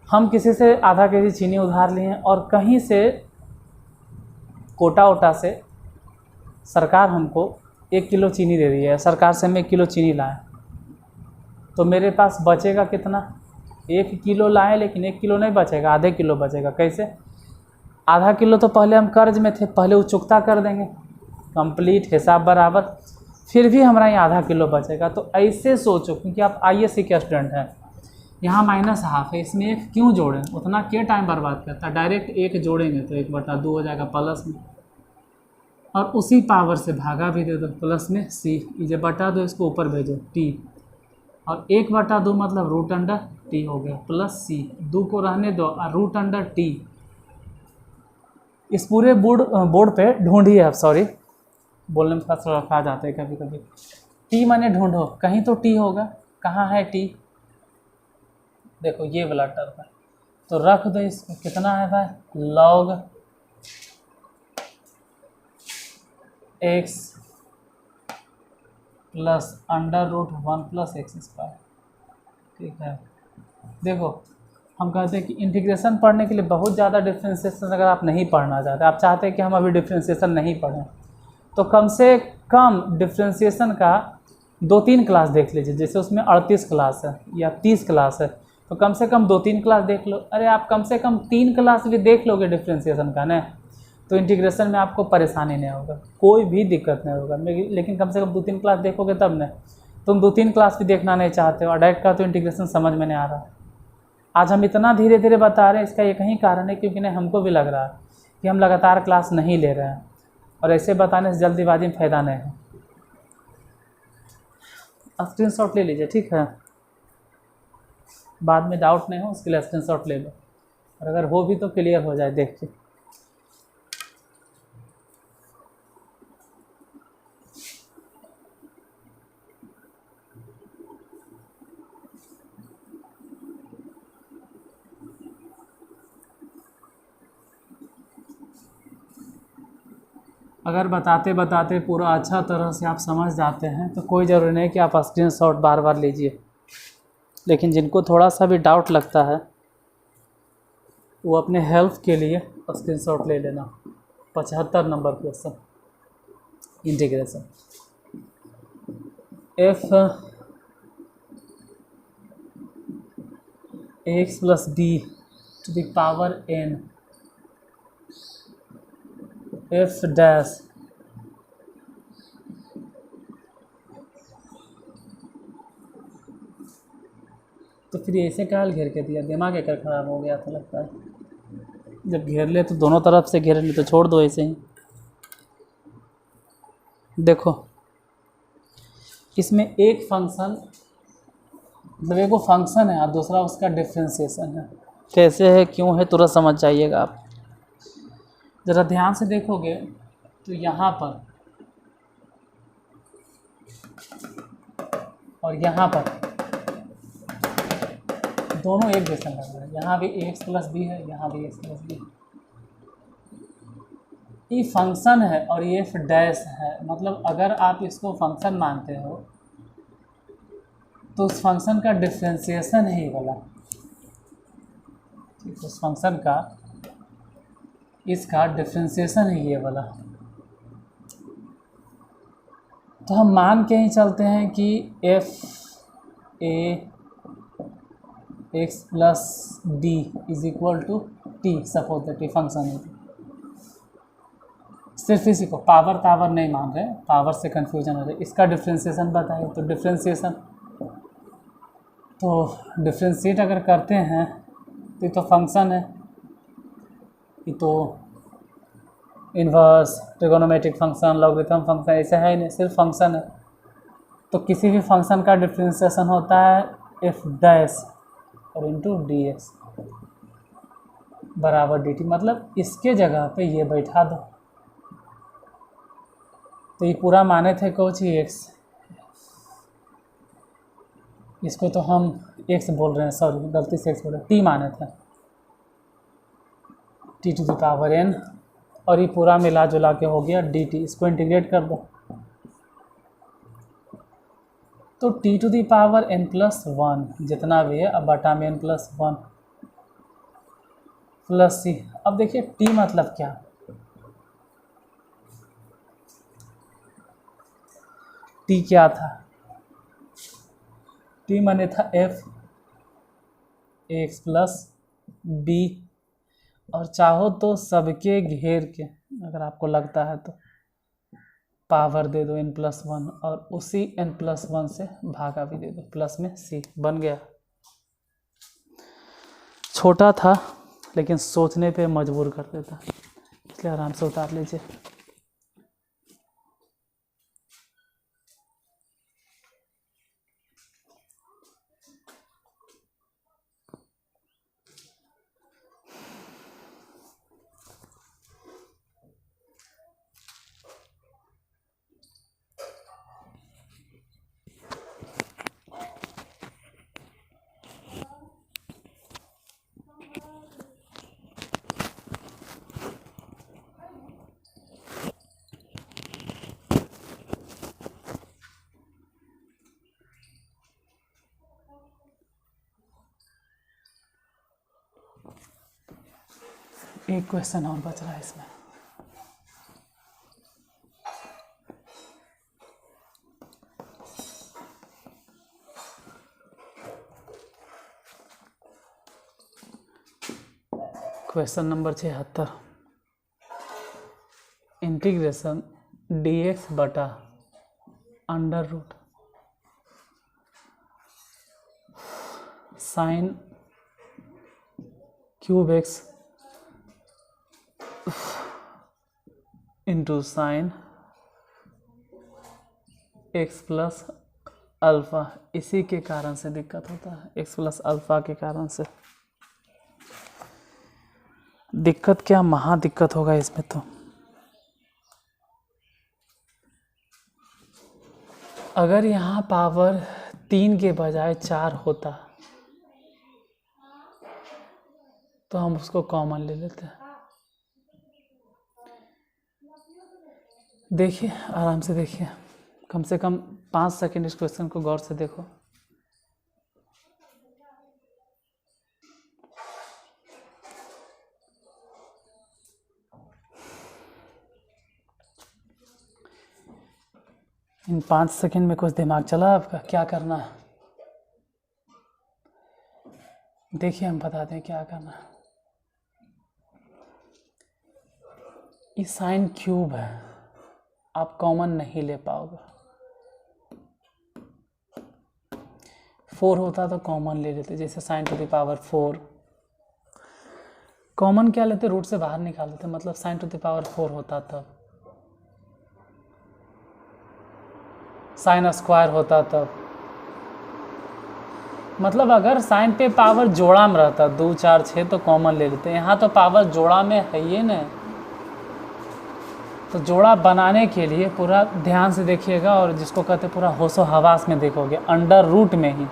हम किसी से आधा kg चीनी उधार लिए हैं, और कहीं से कोटा से सरकार हमको 1 किलो चीनी दे दी है, सरकार से हम 1 किलो चीनी लाए, तो मेरे पास बचेगा कितना, 1 किलो लाए, लेकिन 1 किलो नहीं बचेगा, आधे किलो बचेगा। कैसे, आधा किलो तो पहले हम कर्ज में थे, पहले वो चुकता कर देंगे, कंप्लीट हिसाब बराबर, फिर भी हमारा यहाँ आधा किलो बचेगा। तो ऐसे सोचो, क्योंकि आप आईएससी के स्टूडेंट हैं, यहाँ -½ है, इसमें एक क्यों जोड़ें, उतना क्या टाइम बर्बाद करता है, डायरेक्ट एक जोड़ेंगे तो 1/2 हो जाएगा प्लस में, और उसी पावर से भागा भी दे दो, प्लस में सी, ये बटा दो, इसको ऊपर भेजो टी, और 1/2 मतलब √t हो गया, प्लस सी, 2 को रहने दो और √t। इस पूरे बोर्ड पे ढूंढिए आप, सॉरी बोलने में थोड़ा खा जाते हैं कभी कभी, टी माने ढूंढो, कहीं तो टी होगा, कहाँ है टी, देखो ये वाला टर्म है, तो रख दो इसको, कितना है भाई, log x प्लस √1 + x²। ठीक है, देखो हम कहते हैं कि इंटीग्रेशन पढ़ने के लिए बहुत ज़्यादा डिफ्रेंशिएशन अगर आप नहीं पढ़ना चाहते, आप चाहते हैं कि हम अभी डिफ्रेंशिएशन नहीं पढ़ें, तो कम से कम डिफ्रेंशिएशन का 2-3 क्लास देख लीजिए, जैसे उसमें 38 क्लास है या 30 क्लास है, तो कम से कम 2-3 क्लास देख लो। अरे आप कम से कम 3 क्लास भी देख लोगे डिफ्रेंशिएशन का ना, तो इंटीग्रेशन में आपको परेशानी नहीं होगा, कोई भी दिक्कत नहीं होगा। लेकिन कम से कम 2-3 क्लास देखोगे तब ना, तुम 2-3 क्लास भी देखना नहीं चाहते हो और डायरेक्ट का तो इंटीग्रेशन समझ में नहीं आ रहा। आज हम इतना धीरे धीरे बता रहे हैं, इसका एक ही कारण है, क्योंकि नहीं हमको भी लग रहा है कि हम लगातार क्लास नहीं ले रहे हैं, और ऐसे बताने से जल्दीबाजी में फ़ायदा नहीं है। स्क्रीनशॉट ले लीजिए, ठीक है, बाद में डाउट नहीं हो उसके लिए स्क्रीनशॉट ले लो, और अगर हो भी तो क्लियर हो जाए देख के। अगर बताते बताते पूरा अच्छा तरह से आप समझ जाते हैं तो कोई ज़रूरी नहीं कि आप स्क्रीनशॉट बार बार लीजिए, लेकिन जिनको थोड़ा सा भी डाउट लगता है वो अपने हेल्प के लिए स्क्रीनशॉट ले लेना। 75 number question, integration f x + b⁴ n f dash तो फिर ऐसे काल घेर के दिया, दिमाग एक ख़राब हो गया था लगता है, जब घेर ले तो दोनों तरफ से घेर ले, तो छोड़ दो ऐसे ही। देखो इसमें एक फंक्शन, मतलब एक वो फंक्शन है और दूसरा उसका डिफ्रेंशिएशन है, कैसे है क्यों है तुरंत समझ जाइएगा आप। ज़रा ध्यान से देखोगे तो यहाँ पर और यहाँ पर दोनों एक जैसा लग रहा है, यहाँ भी x + b है, यहाँ भी x + b, ये फंक्शन है और ये f डैश है, मतलब अगर आप इसको फंक्शन मानते हो तो उस फंक्शन का डिफ्रेंशिएशन है ये वाला, उस फंक्शन का इसका डिफ्रेंशिएशन है ये वाला। तो हम मान के ही चलते हैं कि f a x + b = t, suppose that ये फंक्शन है। सिर्फ इसी को पावर नहीं मान रहे, पावर से कन्फ्यूजन हो रहा है। इसका डिफ्रेंशिएशन बताइए, तो डिफ्रेंशिएट अगर करते हैं तो ये तो फंक्शन है, ये तो inverse, trigonometric function, logarithm function ऐसा है ही नहीं, सिर्फ फंक्शन है। तो किसी भी फंक्शन का डिफ्रेंशिएशन होता है f डैश और इंटू डी एक्स बराबर डी टी, मतलब इसके जगह पे ये बैठा दो, तो ये पूरा माने थे कोच ही x, इसको तो हम x बोल रहे हैं, सॉरी गलती से x बोल रहे हैं, t माने थे, t⁴n, और ये पूरा मिला जुला के हो गया dt, इसको इंटीग्रेट कर दो तो t⁴n+1 जितना भी है, अब बटा में n+1 प्लस c। अब देखिए t मतलब क्या, t क्या था, t माने था f x + b, और चाहो तो सबके घेर के, अगर आपको लगता है तो पावर दे दो n+1 और उसी n+1 से भागा भी दे दो, प्लस में c बन गया। छोटा था लेकिन सोचने पे मजबूर कर देता, इसलिए आराम से उतार लीजिए। एक क्वेश्चन और बच रहा है इसमें। क्वेश्चन नंबर 76, इंटीग्रेशन dx बटा under root sine cube X into sine x plus alpha, इसी के कारण से दिक्कत होता है, एक्स प्लस अल्फ़ा के कारण से दिक्कत, क्या महा दिक्कत होगा इसमें। तो अगर यहाँ पावर 3 के बजाय 4 होता तो हम उसको कॉमन ले लेते हैं। देखिए आराम से देखिए, कम से कम 5 सेकंड इस क्वेश्चन को गौर से देखो। इन 5 सेकंड में कुछ दिमाग चला आपका, क्या करना है देखिए, हम बताते हैं क्या करना है। ये साइन क्यूब है, आप कॉमन नहीं ले पाओगे। 4 होता तो कॉमन ले लेते, जैसे sign to the power 4, common क्या लेते, रूट से बाहर निकाल देते, मतलब साइन टू द पावर 4 होता तब, साइन स्क्वायर होता तब, मतलब अगर साइन पे पावर जोड़ा में रहता 2 4 6 तो कॉमन ले लेते। यहाँ तो पावर जोड़ा में है ही ना, तो जोड़ा बनाने के लिए पूरा ध्यान से देखिएगा, और जिसको कहते पूरा होशो हवास में देखोगे, अंडर रूट में ही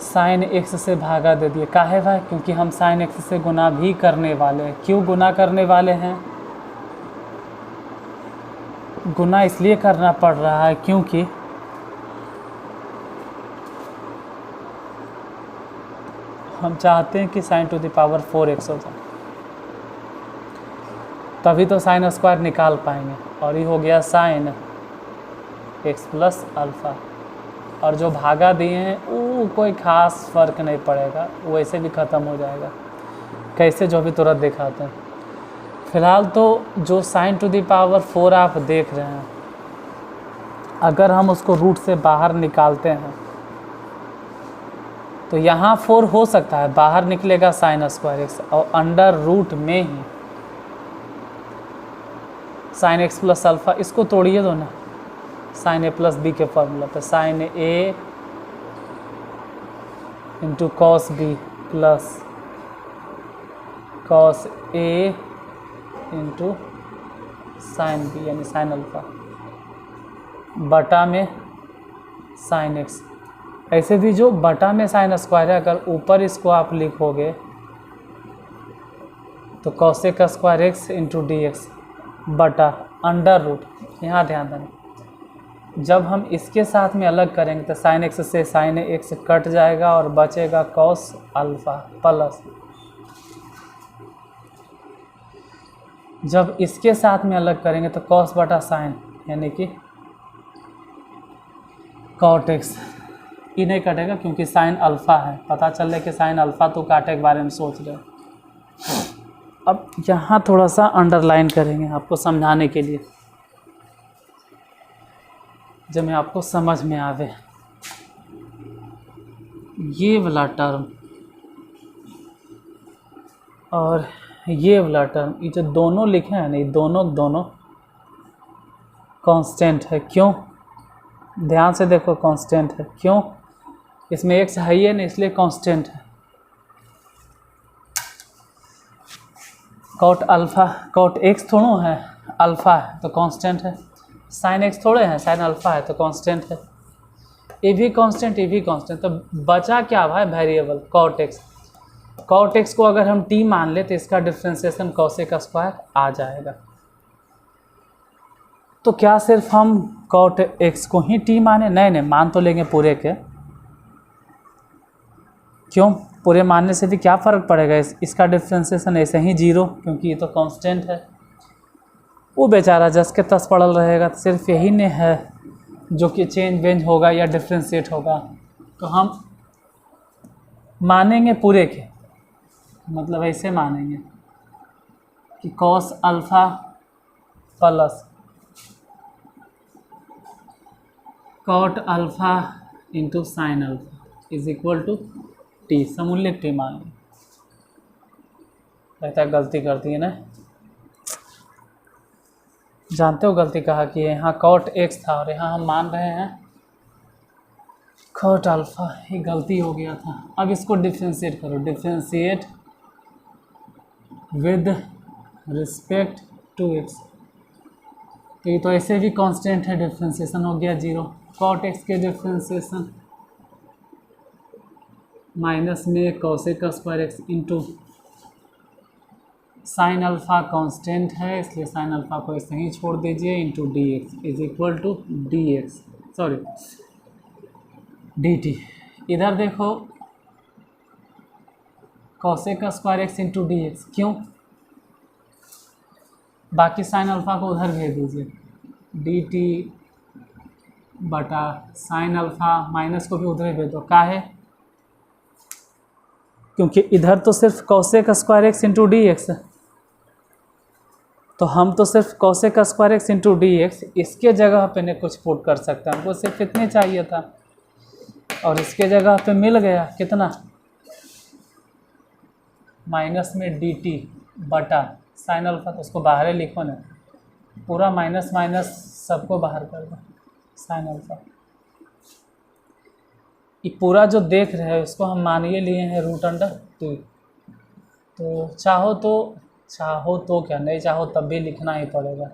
साइन एक्स से भागा दे दिए। काहे भाई, क्योंकि हम साइन एक्स से गुना भी करने वाले हैं। क्यों गुना करने वाले हैं, गुना इसलिए करना पड़ रहा है क्योंकि हम चाहते हैं कि sign to the power 4x हो जाए, तभी तो साइन स्क्वायर निकाल पाएंगे। और ये हो गया साइन एक्स प्लस अल्फ़ा, और जो भागा दिए हैं वो कोई ख़ास फ़र्क नहीं पड़ेगा, वैसे भी ख़त्म हो जाएगा। कैसे, जो भी तुरंत दिखाते हैं। फ़िलहाल तो जो साइन टू द पावर 4 आप देख रहे हैं, अगर हम उसको रूट से बाहर निकालते हैं तो यहाँ 4 हो सकता है, बाहर निकलेगा साइन स्क्वायर एक्स, और अंडर रूट में ही साइन एक्स प्लस अल्फ़ा, इसको तोड़िए दो ना, साइन ए प्लस बी के फॉर्मूला पे, sine A into cos B plus cos A into sine B, यानी साइन अल्फ़ा बटा में साइन एक्स। ऐसे भी जो बटा में साइन स्क्वायर है, अगर ऊपर इसको आप लिखोगे तो cosec square X into D x बटा अंडर रूट। यहाँ ध्यान देना, जब हम इसके साथ में अलग करेंगे तो साइन एक्स से साइन एक्स कट जाएगा और बचेगा कॉस अल्फ़ा प्लस, जब इसके साथ में अलग करेंगे तो कॉस बटा साइन, यानी कि कॉट एक्स ई नहीं कटेगा क्योंकि साइन अल्फ़ा है, पता चल रहा है कि साइन अल्फ़ा तो काटे के बारे में सोच रहे हो। अब यहाँ थोड़ा सा अंडरलाइन करेंगे आपको समझाने के लिए, जब मैं आपको समझ में आवे। ये वाला टर्म और ये वाला टर्म, ये जो दोनों लिखे हैं ना, ये दोनों कांस्टेंट है। क्यों? ध्यान से देखो, कांस्टेंट है। क्यों? इसमें एक्स है ही है ना, इसलिए कांस्टेंट है। कॉट अल्फ़ा, कॉट एक्स थोड़ा है, अल्फ़ा है तो कांस्टेंट है। साइन एक्स थोड़े हैं, साइन अल्फ़ा है तो कांस्टेंट है। ये भी कांस्टेंट, ये भी कांस्टेंट। तो बचा क्या भाई? Variable cot X. Cot X को अगर हम टी मान ले तो इसका डिफ्रेंसिएशन कॉसेक स्क्वायर आ जाएगा। तो क्या सिर्फ हम कॉट एक्स को ही टी माने? नहीं, मान तो लेंगे पूरे के। क्यों? पूरे मानने से भी क्या फ़र्क पड़ेगा? इसका डिफ्रेंसिएशन ऐसे ही 0, क्योंकि ये तो कांस्टेंट है। वो बेचारा जस के तस पड़ल रहेगा। तो सिर्फ यही ने है जो कि चेंज वेंज होगा या डिफ्रेंशिएट होगा। तो हम मानेंगे पूरे के, मतलब ऐसे मानेंगे कि cos alpha plus cot alpha into sine alpha is equal to T. समूल्य टी मान लें। कहता है गलती कर दी है ना। जानते हो गलती कहा कि यहाँ कॉट एक्स था और यहाँ हम मान रहे हैं कॉट अल्फ़ा। ये गलती हो गया था। अब इसको डिफ्रेंशिएट करो। Differentiate with respect to X. तो ये तो ऐसे भी कांस्टेंट है, डिफ्रेंशिएशन हो गया 0। कॉट एक्स के डिफ्रेंशिएशन माइनस में cosec square X into sine alpha constant है, इसलिए साइन अल्फ़ा को ऐसे ही छोड़ दीजिए, into D X is equal to D X, sorry D T. इधर देखो cosec square X into D X. क्यों? बाकी साइन अल्फ़ा को उधर भेज दीजिए, डी टी बटा साइन अल्फ़ा, माइनस को भी उधर भेज दो। का है? क्योंकि इधर तो सिर्फ cosec square X into D x है, तो हम तो सिर्फ cosec square X into D x इसके जगह पे नहीं कुछ पुट कर सकते। हमको सिर्फ इतने चाहिए था और इसके जगह पे मिल गया कितना? माइनस में डी टी बटा साइन अल्फ़ा। तो उसको बाहर लिखो ना, पूरा माइनस माइनस सबको बाहर कर दो। साइन अल्फ़ा ये पूरा जो देख रहे हैं उसको हम मानिए लिए हैं √2। तो चाहो तो क्या, नहीं चाहो तब भी लिखना ही पड़ेगा।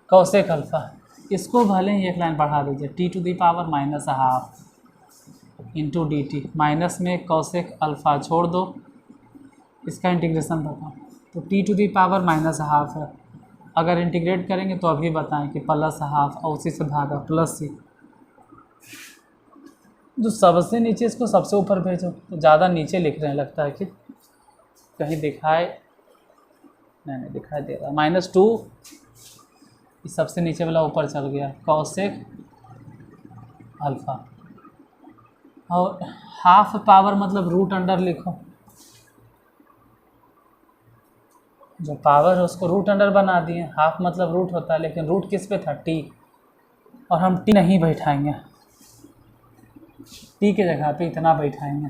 कॉसेक अल्फ़ा, इसको भले ही एक लाइन बढ़ा दीजिए, t⁻⁻½ into D T. Minus में कॉसेक अल्फ़ा छोड़ दो, इसका इंटीग्रेशन बताओ। तो t⁻⁻½ है। अगर इंटीग्रेट करेंगे तो अभी बताएं कि +½ और उसी से भागा +c। जो सबसे नीचे इसको सबसे ऊपर भेजो। तो ज़्यादा नीचे लिख रहे हैं, लगता है कि कहीं दिखाए नहीं दिखाई दे रहा। -2 इस सबसे नीचे वाला ऊपर चल गया, कॉसेक अल्फ़ा। और हाफ पावर मतलब √अंडर लिखो। जो पावर है उसको √अंडर बना दिए। हाफ मतलब रूट होता है, लेकिन रूट किस पे था? टी। और हम टी नहीं बैठाएंगे, टी के जगह पे इतना बैठाएंगे।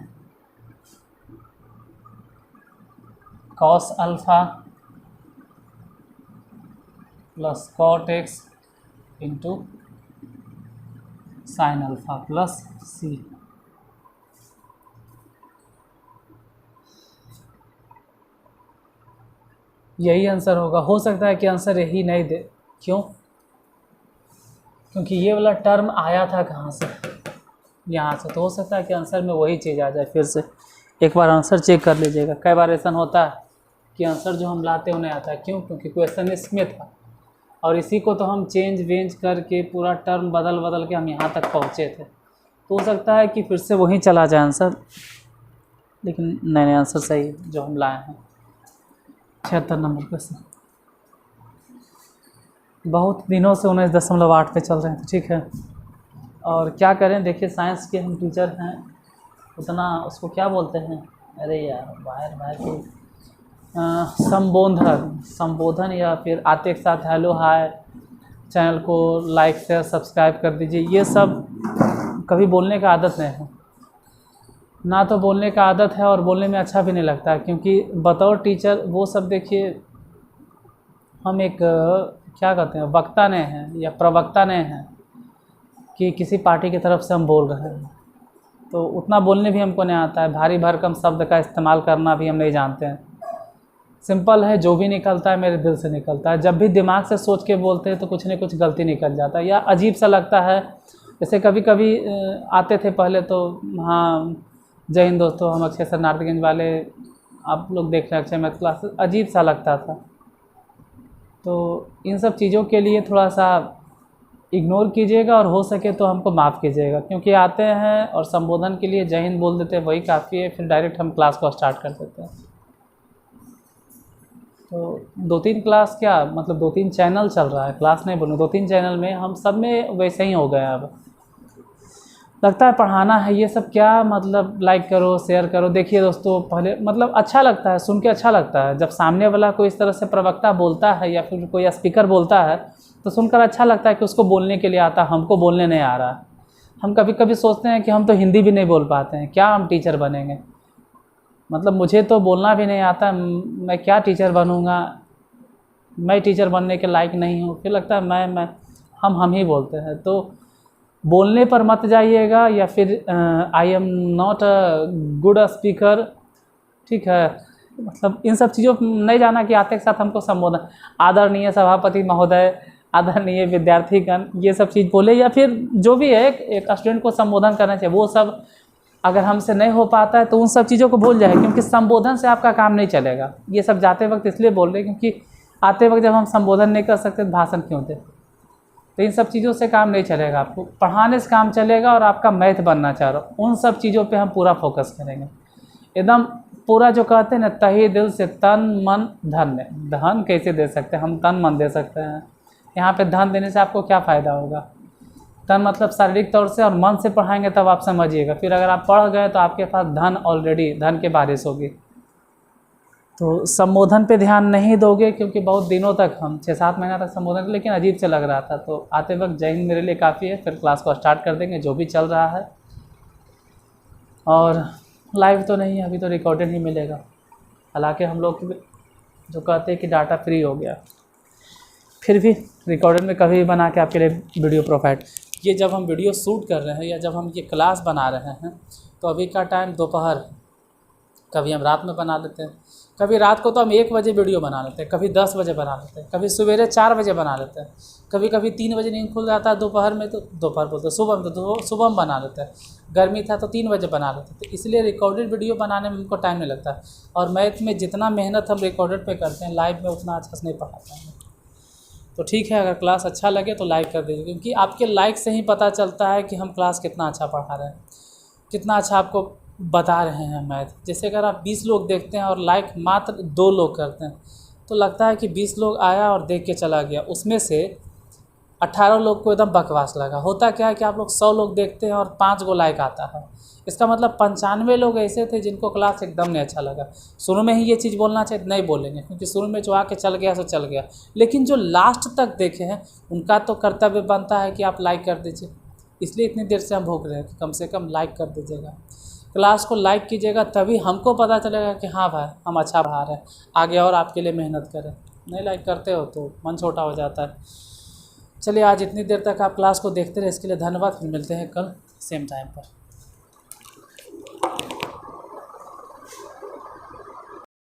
Cos alpha plus cot x into sine alpha plus C. यही आंसर होगा। हो सकता है कि आंसर यही नहीं दे। क्यों? क्योंकि ये वाला टर्म आया था कहाँ से? यहाँ से। तो हो सकता है कि आंसर में वही चीज़ आ जाए। फिर से एक बार आंसर चेक कर लीजिएगा। कई बार ऐसा होता है कि आंसर जो हम लाते उन्हें आता है। क्यों? क्योंकि क्वेश्चन इसमें था और इसी को तो हम चेंज वेंज करके पूरा टर्म बदल के हम यहाँ तक पहुँचे थे। तो हो सकता है कि फिर से वही चला जाए आंसर, लेकिन नहीं, आंसर सही जो हम लाए हैं। 76 नंबर क्वेश्चन। बहुत दिनों से 19.8 पे चल रहे हैं, तो ठीक है। और क्या करें, देखिए साइंस के हम टीचर हैं, उतना उसको क्या बोलते हैं, अरे यार बाहर बाहर के संबोधन संबोधन या फिर आते के साथ हेलो हाय, चैनल को लाइक शेयर सब्सक्राइब कर दीजिए, ये सब कभी बोलने का आदत नहीं है, ना तो बोलने का आदत है और बोलने में अच्छा भी नहीं लगता है, क्योंकि बतौर टीचर वो सब देखिए हम एक क्या कहते हैं वक्ता नहीं हैं या प्रवक्ता नहीं हैं कि किसी पार्टी की तरफ से हम बोल रहे हैं, तो उतना बोलने भी हमको नहीं आता है, भारी भरकम शब्द का इस्तेमाल करना भी हम नहीं जानते हैं। सिंपल है, जो भी निकलता है मेरे दिल से निकलता है, जब भी दिमाग से सोच के बोलते हैं तो कुछ न कुछ गलती निकल जाता है या अजीब सा लगता है। जैसे कभी कभी आते थे पहले तो, हाँ जय हिंद दोस्तों, हम अक्षय सर नारदगंज वाले, आप लोग देख रहे हैं अक्षय मैथ क्लास, अजीब सा लगता था। तो इन सब चीज़ों के लिए थोड़ा सा इग्नोर कीजिएगा और हो सके तो हमको माफ़ कीजिएगा, क्योंकि आते हैं और संबोधन के लिए जय हिंद बोल देते हैं, वही काफ़ी है, फिर डायरेक्ट हम क्लास को स्टार्ट कर देते हैं। तो 2-3 क्लास क्या मतलब 2-3 चैनल चल रहा है, क्लास नहीं बोलूँ, 2-3 चैनल में हम सब में वैसे ही हो गए हैं। अब लगता है पढ़ाना है ये सब क्या मतलब, लाइक करो शेयर करो। देखिए दोस्तों, पहले मतलब अच्छा लगता है, सुन के अच्छा लगता है, जब सामने वाला कोई इस तरह से प्रवक्ता बोलता है या फिर कोई स्पीकर बोलता है तो सुनकर अच्छा लगता है कि उसको बोलने के लिए आता है, हमको बोलने नहीं आ रहा है। हम कभी कभी सोचते हैं कि हम तो हिंदी भी नहीं बोल पाते हैं, क्या हम टीचर बनेंगे, मतलब मुझे तो बोलना भी नहीं आता, मैं क्या टीचर बनूंगा, मैं टीचर बनने के लायक नहीं हूँ। फिर लगता है मैं हम ही बोलते हैं। तो बोलने पर मत जाइएगा या फिर I am not a good speaker, ठीक है, मतलब इन सब चीज़ों नहीं जाना कि आते के साथ हमको संबोधन आदरणीय सभापति महोदय, आदरणीय विद्यार्थीगण, ये सब चीज़ बोले, या फिर जो भी है एक स्टूडेंट को संबोधन करना चाहिए, वो सब अगर हमसे नहीं हो पाता है तो उन सब चीज़ों को भूल जाए, क्योंकि संबोधन से आपका काम नहीं चलेगा। ये सब जाते वक्त इसलिए बोल रहे क्योंकि आते वक्त जब हम संबोधन नहीं कर सकते तो भाषण क्यों दें। तो इन सब चीज़ों से काम नहीं चलेगा, आपको पढ़ाने से काम चलेगा, और आपका मैथ बनना चाह रहा हूँ उन सब चीज़ों पे हम पूरा फोकस करेंगे, एकदम पूरा, जो कहते हैं ना तहे दिल से, तन मन धन। धन कैसे दे सकते हैं हम, तन मन दे सकते हैं। यहाँ पे धन देने से आपको क्या फ़ायदा होगा, तन मतलब शारीरिक तौर से, और मन से पढ़ाएंगे तब आप समझिएगा। फिर अगर आप पढ़ गए तो आपके पास धन ऑलरेडी, धन की बारिश होगी। तो संबोधन पे ध्यान नहीं दोगे, क्योंकि बहुत दिनों तक हम 6-7 महीना तक संबोधन, लेकिन अजीब से लग रहा था। तो आते वक्त जय हिंद मेरे लिए काफ़ी है, फिर क्लास को स्टार्ट कर देंगे जो भी चल रहा है। और लाइव तो नहीं है, अभी तो रिकॉर्डेड ही मिलेगा, हालांकि हम लोग जो कहते हैं कि डाटा फ्री हो गया, फिर भी रिकॉर्डेड में कभी भी बना के आपके लिए वीडियो प्रोवाइड। ये जब हम वीडियो शूट कर रहे हैं या जब हम ये क्लास बना रहे हैं तो अभी का टाइम दोपहर, कभी हम रात में बना लेते हैं, कभी रात को तो हम 1 बजे वीडियो बना लेते हैं, कभी 10 बजे बना लेते हैं, कभी सवेरे 4 बजे बना लेते हैं, कभी कभी 3 बजे नींद खुल जाता है दोपहर में, तो दोपहर बोलते हैं सुबह में, तो सुबह में बना लेते हैं। गर्मी था तो 3 बजे बना लेते थे, इसलिए रिकॉर्डेड वीडियो बनाने में हमको टाइम नहीं लगता है। और मैथ में जितना मेहनत हम रिकॉर्डेड पे करते हैं, लाइव में उतना अच्छा से नहीं पढ़ाते हैं। तो ठीक है, अगर क्लास अच्छा लगे तो लाइक कर दीजिए, क्योंकि आपके लाइक से ही पता चलता है कि हम क्लास कितना अच्छा पढ़ा रहे हैं, कितना अच्छा आपको बता रहे हैं मैथ। जैसे अगर आप 20 लोग देखते हैं और लाइक मात्र 2 लोग करते हैं, तो लगता है कि 20 लोग आया और देख के चला गया, उसमें से 18 लोग को एकदम बकवास लगा। होता क्या है कि आप लोग 100 लोग देखते हैं और 5 गो लाइक आता है, इसका मतलब 95 लोग ऐसे थे जिनको क्लास एकदम नहीं अच्छा लगा। शुरू में ही ये चीज़ बोलना चाहिए, नहीं बोलेंगे, क्योंकि शुरू में जो आके चल गया सो चल गया, लेकिन जो लास्ट तक देखे हैं उनका तो कर्तव्य बनता है कि आप लाइक कर दीजिए। इसलिए इतनी देर से हम भूख रहे हैं कि कम से कम लाइक कर दीजिएगा, क्लास को लाइक कीजिएगा, तभी हमको पता चलेगा कि हाँ भाई हम अच्छा पढ़ा रहे हैं, आगे और आपके लिए मेहनत करें। नहीं लाइक करते हो तो मन छोटा हो जाता है। चलिए, आज इतनी देर तक आप क्लास को देखते रहे, इसके लिए धन्यवाद। फिर मिलते हैं कल सेम टाइम पर।